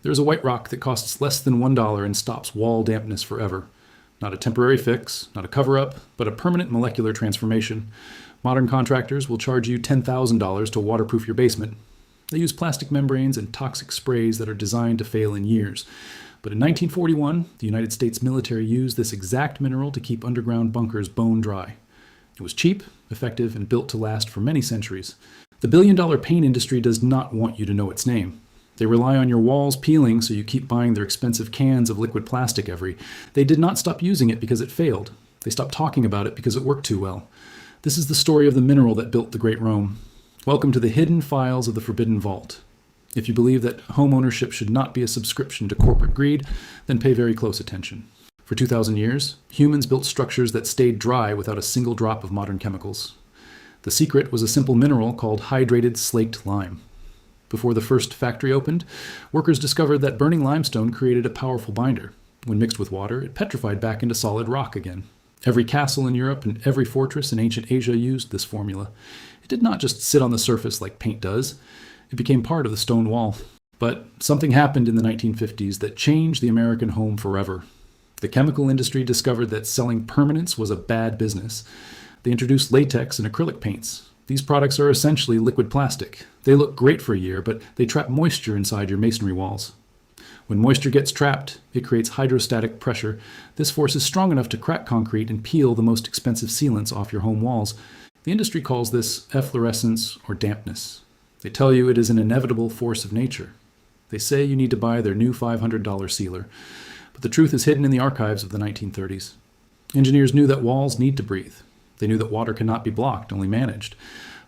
There's a white rock that costs less than $1 and stops wall dampness forever. Not a temporary fix, not a cover-up, but a permanent molecular transformation. Modern contractors will charge you $10,000 to waterproof your basement. They use plastic membranes and toxic sprays that are designed to fail in years. But in 1941, the United States military used this exact mineral to keep underground bunkers bone dry. It was cheap, effective, and built to last for many centuries. The billion-dollar paint industry does not want you to know its name. They rely on your walls peeling so you keep buying their expensive cans of liquid plastic They did not stop using it because it failed. They stopped talking about it because it worked too well. This is the story of the mineral that built the Great Rome. Welcome to the hidden files of the Forbidden Vault. If you believe that home ownership should not be a subscription to corporate greed, then pay very close attention. For 2,000 years, humans built structures that stayed dry without a single drop of modern chemicals. The secret was a simple mineral called hydrated slaked lime. Before the first factory opened, workers discovered that burning limestone created a powerful binder. When mixed with water, it petrified back into solid rock again. Every castle in Europe and every fortress in ancient Asia used this formula. It did not just sit on the surface like paint does. It became part of the stone wall. But something happened in the 1950s that changed the American home forever. The chemical industry discovered that selling permanence was a bad business. They introduced latex and acrylic paints. These products are essentially liquid plastic. They look great for a year, but they trap moisture inside your masonry walls. When moisture gets trapped, it creates hydrostatic pressure. This force is strong enough to crack concrete and peel the most expensive sealants off your home walls. The industry calls this efflorescence or dampness. They tell you it is an inevitable force of nature. They say you need to buy their new $500 sealer. But the truth is hidden in the archives of the 1930s. Engineers knew that walls need to breathe. They knew that water cannot be blocked, only managed.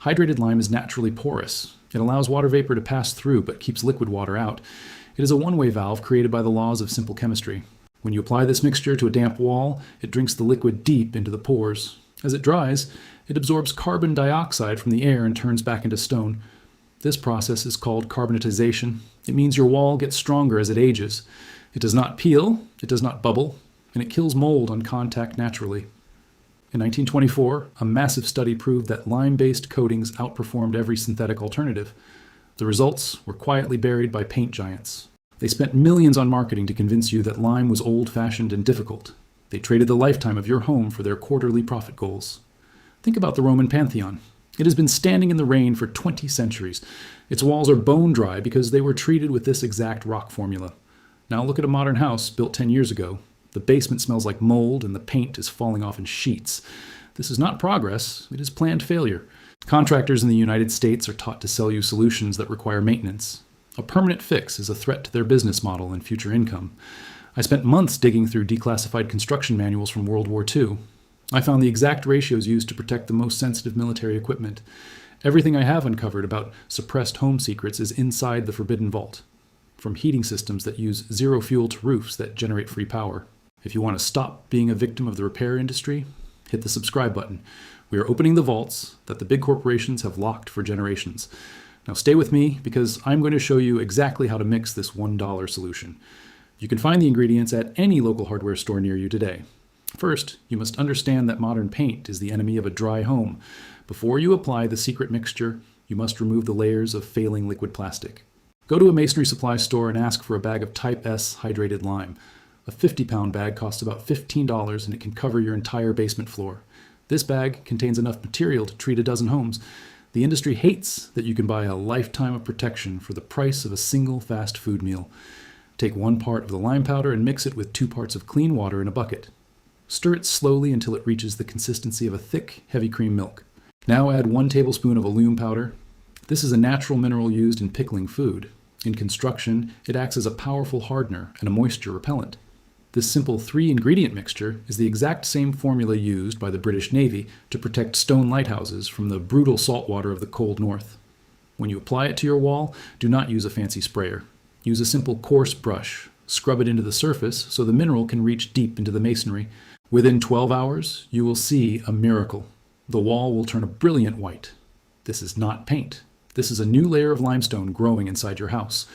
Hydrated lime is naturally porous. It allows water vapor to pass through, but keeps liquid water out. It is a one-way valve created by the laws of simple chemistry. When you apply this mixture to a damp wall, it drinks the liquid deep into the pores. As it dries, it absorbs carbon dioxide from the air and turns back into stone. This process is called carbonatization. It means your wall gets stronger as it ages. It does not peel, it does not bubble, and it kills mold on contact naturally. In 1924, a massive study proved that lime-based coatings outperformed every synthetic alternative. The results were quietly buried by paint giants. They spent millions on marketing to convince you that lime was old-fashioned and difficult. They traded the lifetime of your home for their quarterly profit goals. Think about the Roman Pantheon. It has been standing in the rain for 20 centuries. Its walls are bone dry because they were treated with this exact rock formula. Now look at a modern house built 10 years ago. The basement smells like mold and the paint is falling off in sheets. This is not progress, it is planned failure. Contractors in the United States are taught to sell you solutions that require maintenance. A permanent fix is a threat to their business model and future income. I spent months digging through declassified construction manuals from World War II. I found the exact ratios used to protect the most sensitive military equipment. Everything I have uncovered about suppressed home secrets is inside the Forbidden Vault. From heating systems that use zero fuel to roofs that generate free power. If you want to stop being a victim of the repair industry, hit the subscribe button. We are opening the vaults that the big corporations have locked for generations. Now stay with me because I'm going to show you exactly how to mix this $1 solution. You can find the ingredients at any local hardware store near you today. First, you must understand that modern paint is the enemy of a dry home. Before you apply the secret mixture, you must remove the layers of failing liquid plastic. Go to a masonry supply store and ask for a bag of Type S hydrated lime. A 50-pound bag costs about $15 and it can cover your entire basement floor. This bag contains enough material to treat a dozen homes. The industry hates that you can buy a lifetime of protection for the price of a single fast food meal. Take 1 part of the lime powder and mix it with 2 parts of clean water in a bucket. Stir it slowly until it reaches the consistency of a thick, heavy cream milk. Now add 1 tablespoon of alum powder. This is a natural mineral used in pickling food. In construction, it acts as a powerful hardener and a moisture repellent. This simple 3-ingredient mixture is the exact same formula used by the British Navy to protect stone lighthouses from the brutal salt water of the cold north. When you apply it to your wall, do not use a fancy sprayer. Use a simple coarse brush. Scrub it into the surface so the mineral can reach deep into the masonry. Within 12 hours, you will see a miracle. The wall will turn a brilliant white. This is not paint. This is a new layer of limestone growing inside your house.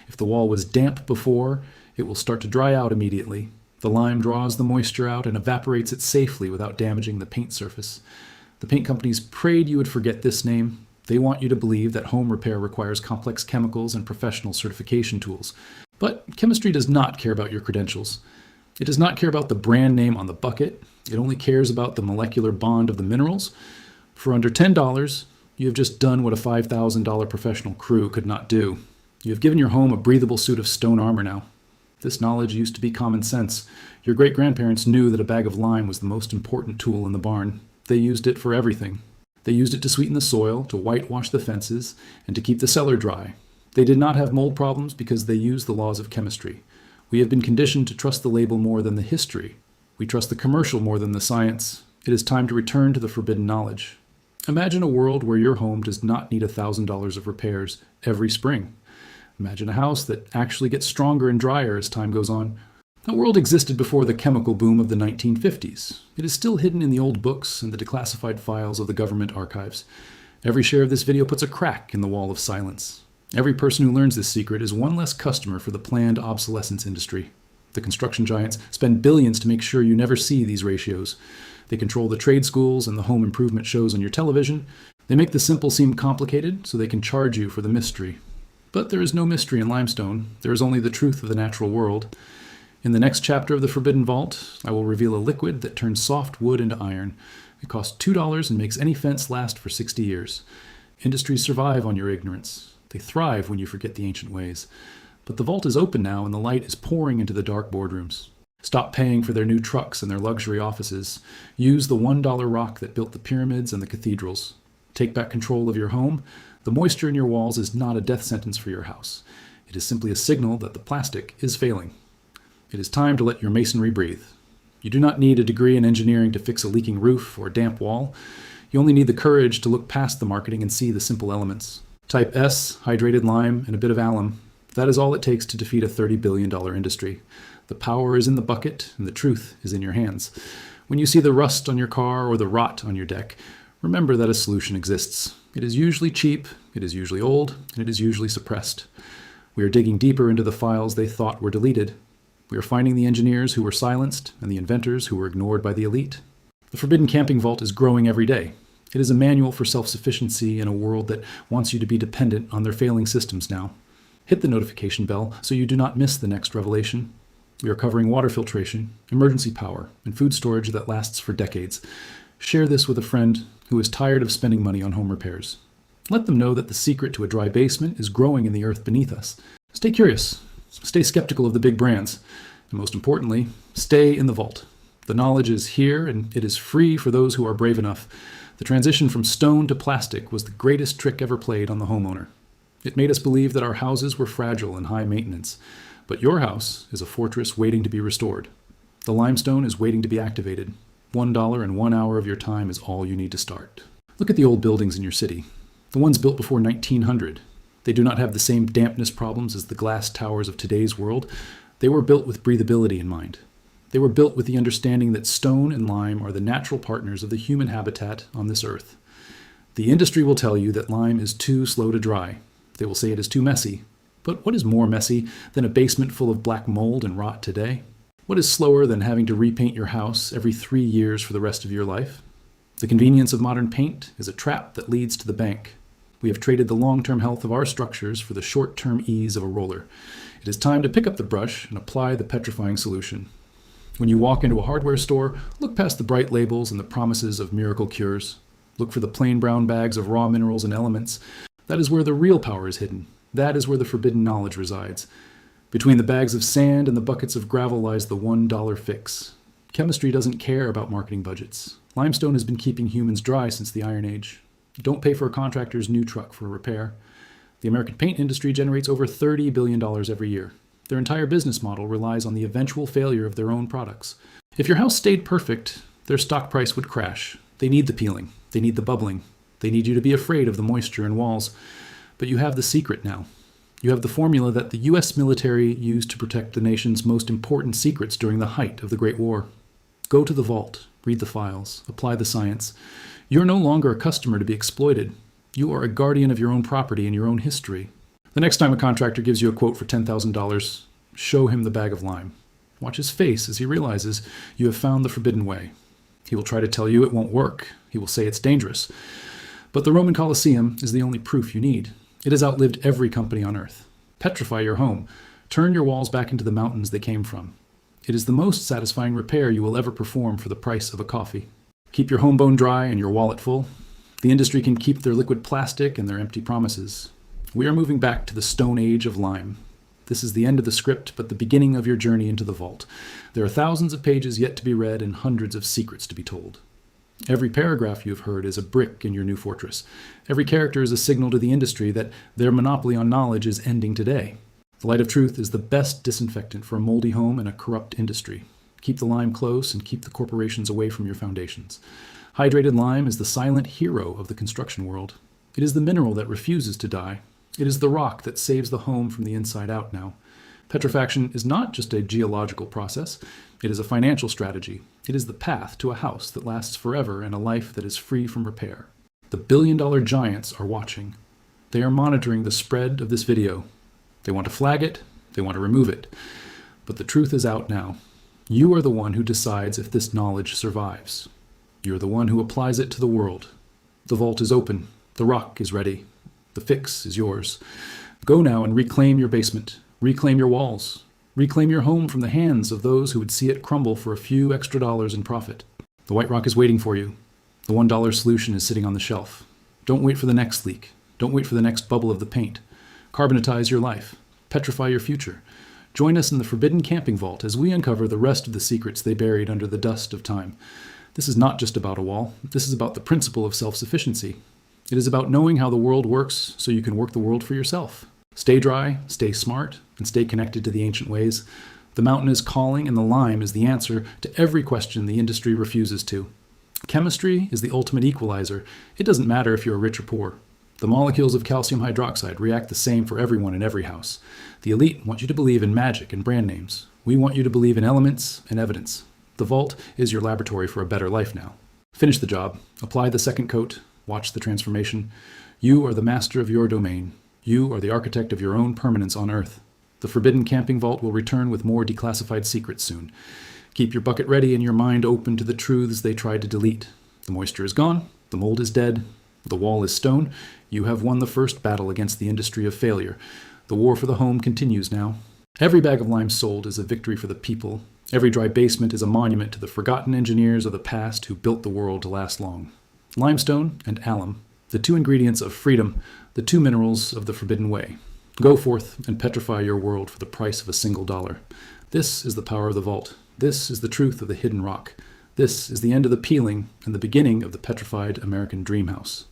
If the wall was damp before, it will start to dry out immediately. The lime draws the moisture out and evaporates it safely without damaging the paint surface. The paint companies prayed you would forget this name. They want you to believe that home repair requires complex chemicals and professional certification tools. But chemistry does not care about your credentials. It does not care about the brand name on the bucket. It only cares about the molecular bond of the minerals. For under $10, you have just done what a $5,000 professional crew could not do. You have given your home a breathable suit of stone armor now. This knowledge used to be common sense. Your great-grandparents knew that a bag of lime was the most important tool in the barn. They used it for everything. They used it to sweeten the soil, to whitewash the fences, and to keep the cellar dry. They did not have mold problems because they used the laws of chemistry. We have been conditioned to trust the label more than the history. We trust the commercial more than the science. It is time to return to the forbidden knowledge. Imagine a world where your home does not need $1,000 of repairs every spring. Imagine a house that actually gets stronger and drier as time goes on. That world existed before the chemical boom of the 1950s. It is still hidden in the old books and the declassified files of the government archives. Every share of this video puts a crack in the wall of silence. Every person who learns this secret is one less customer for the planned obsolescence industry. The construction giants spend billions to make sure you never see these ratios. They control the trade schools and the home improvement shows on your television. They make the simple seem complicated so they can charge you for the mystery. But there is no mystery in limestone. There is only the truth of the natural world. In the next chapter of the Forbidden Vault, I will reveal a liquid that turns soft wood into iron. It costs $2 and makes any fence last for 60 years. Industries survive on your ignorance. They thrive when you forget the ancient ways. But the vault is open now and the light is pouring into the dark boardrooms. Stop paying for their new trucks and their luxury offices. Use the $1 rock that built the pyramids and the cathedrals. Take back control of your home. The moisture in your walls is not a death sentence for your house. It is simply a signal that the plastic is failing. It is time to let your masonry breathe. You do not need a degree in engineering to fix a leaking roof or a damp wall. You only need the courage to look past the marketing and see the simple elements. Type S, hydrated lime, and a bit of alum. That is all it takes to defeat a $30 billion industry. The power is in the bucket, and the truth is in your hands. When you see the rust on your car or the rot on your deck, remember that a solution exists. It is usually cheap, it is usually old, and it is usually suppressed. We are digging deeper into the files they thought were deleted. We are finding the engineers who were silenced and the inventors who were ignored by the elite. The Forbidden Camping Vault is growing every day. It is a manual for self-sufficiency in a world that wants you to be dependent on their failing systems now. Hit the notification bell so you do not miss the next revelation. We are covering water filtration, emergency power, and food storage that lasts for decades. Share this with a friend who is tired of spending money on home repairs. Let them know that the secret to a dry basement is growing in the earth beneath us. Stay curious. Stay skeptical of the big brands. And most importantly, stay in the vault. The knowledge is here, and it is free for those who are brave enough. The transition from stone to plastic was the greatest trick ever played on the homeowner. It made us believe that our houses were fragile and high maintenance. But your house is a fortress waiting to be restored. The limestone is waiting to be activated. $1 and 1 hour of your time is all you need to start. Look at the old buildings in your city. The ones built before 1900. They do not have the same dampness problems as the glass towers of today's world. They were built with breathability in mind. They were built with the understanding that stone and lime are the natural partners of the human habitat on this earth. The industry will tell you that lime is too slow to dry. They will say it is too messy. But what is more messy than a basement full of black mold and rot today? What is slower than having to repaint your house every 3 years for the rest of your life? The convenience of modern paint is a trap that leads to the bank. We have traded the long-term health of our structures for the short-term ease of a roller. It is time to pick up the brush and apply the petrifying solution. When you walk into a hardware store, look past the bright labels and the promises of miracle cures. Look for the plain brown bags of raw minerals and elements. That is where the real power is hidden. That is where the forbidden knowledge resides. Between the bags of sand and the buckets of gravel lies the $1 fix. Chemistry doesn't care about marketing budgets. Limestone has been keeping humans dry since the Iron Age. Don't pay for a contractor's new truck for a repair. The American paint industry generates over $30 billion every year. Their entire business model relies on the eventual failure of their own products. If your house stayed perfect, their stock price would crash. They need the peeling. They need the bubbling. They need you to be afraid of the moisture in walls. But you have the secret now. You have the formula that the U.S. military used to protect the nation's most important secrets during the height of the Great War. Go to the vault, read the files, apply the science. You're no longer a customer to be exploited. You are a guardian of your own property and your own history. The next time a contractor gives you a quote for $10,000, show him the bag of lime. Watch his face as he realizes you have found the forbidden way. He will try to tell you it won't work. He will say it's dangerous. But the Roman Colosseum is the only proof you need. It has outlived every company on earth. Petrify your home. Turn your walls back into the mountains they came from. It is the most satisfying repair you will ever perform for the price of a coffee. Keep your home bone dry and your wallet full. The industry can keep their liquid plastic and their empty promises. We are moving back to the Stone Age of lime. This is the end of the script, but the beginning of your journey into the vault. There are thousands of pages yet to be read and hundreds of secrets to be told. Every paragraph you have heard is a brick in your new fortress. Every character is a signal to the industry that their monopoly on knowledge is ending today. The light of truth is the best disinfectant for a moldy home and a corrupt industry. Keep the lime close and keep the corporations away from your foundations. Hydrated lime is the silent hero of the construction world. It is the mineral that refuses to die. It is the rock that saves the home from the inside out now. Petrifaction is not just a geological process. It is a financial strategy. It is the path to a house that lasts forever and a life that is free from repair. The billion-dollar giants are watching. They are monitoring the spread of this video. They want to flag it. They want to remove it. But the truth is out now. You are the one who decides if this knowledge survives. You are the one who applies it to the world. The vault is open. The rock is ready. The fix is yours. Go now and reclaim your basement. Reclaim your walls. Reclaim your home from the hands of those who would see it crumble for a few extra dollars in profit. The white rock is waiting for you. The $1 solution is sitting on the shelf. Don't wait for the next leak. Don't wait for the next bubble of the paint. Carbonatize your life. Petrify your future. Join us in the Forbidden Camping Vault as we uncover the rest of the secrets they buried under the dust of time. This is not just about a wall. This is about the principle of self-sufficiency. It is about knowing how the world works so you can work the world for yourself. Stay dry, stay smart, and stay connected to the ancient ways. The mountain is calling, and the lime is the answer to every question the industry refuses to. Chemistry is the ultimate equalizer. It doesn't matter if you're rich or poor. The molecules of calcium hydroxide react the same for everyone in every house. The elite want you to believe in magic and brand names. We want you to believe in elements and evidence. The vault is your laboratory for a better life now. Finish the job. Apply the second coat. Watch the transformation. You are the master of your domain. You are the architect of your own permanence on Earth. The Forbidden Camping Vault will return with more declassified secrets soon. Keep your bucket ready and your mind open to the truths they tried to delete. The moisture is gone. The mold is dead. The wall is stone. You have won the first battle against the industry of failure. The war for the home continues now. Every bag of lime sold is a victory for the people. Every dry basement is a monument to the forgotten engineers of the past who built the world to last long. Limestone and alum, the two ingredients of freedom, the two minerals of the forbidden way. Go forth and petrify your world for the price of a single dollar. This is the power of the vault. This is the truth of the hidden rock. This is the end of the peeling and the beginning of the petrified American dream house.